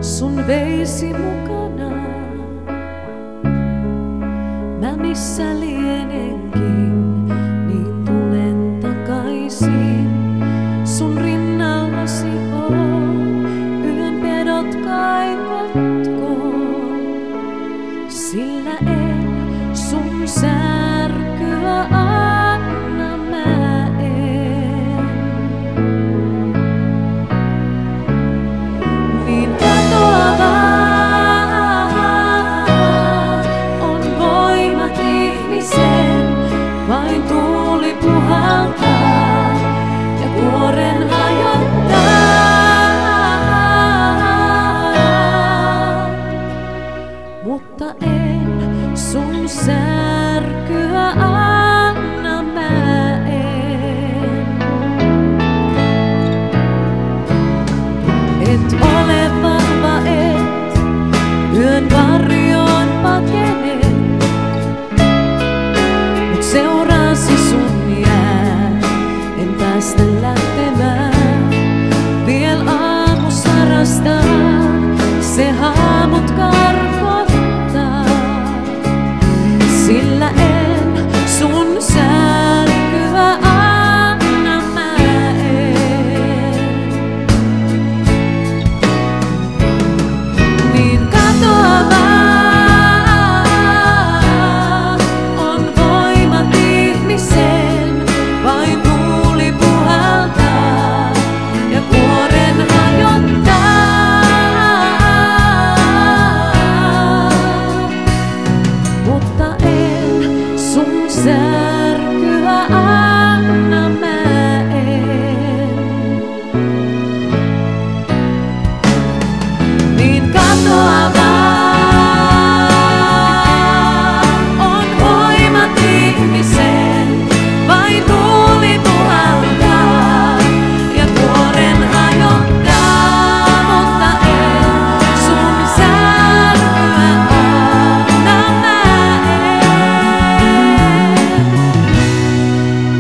sun veisi mukana. Mä missä lienenkin, niin tulen takaisin. Sun rinnallasi on, yön pedot kaikotkoon. Sillä en sun särkyä anna, mä en. Niin katoavaa on voimat ihmisen, vain tuuli puhaltaa ja kuoren hajottaa. Mutta en sun särkyä anna, mä en. Et ole vahva, et yön varjoon pakene, mut seurasi sun jää, en päästä lähtemään. Viel aamusarasta se haamut karkottaa, sillä en sun särkyä anna, mä en. Niin katoavaa on voimat ihmisen, vain tuuli puhaltaa ja kuoren hajottaa. Mutta en sun särkyä anna, mä en. Niin katoavaa on voimat ihmisen, vain tuuli puhaltaa ja kuoren hajottaa. Mutta en sun särkyä anna, mä en.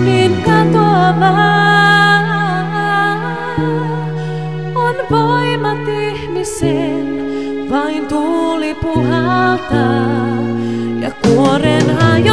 Niin katoavaa on voimat ihmisen, vain tuuli puhaltaa ja kuoren hajottaa.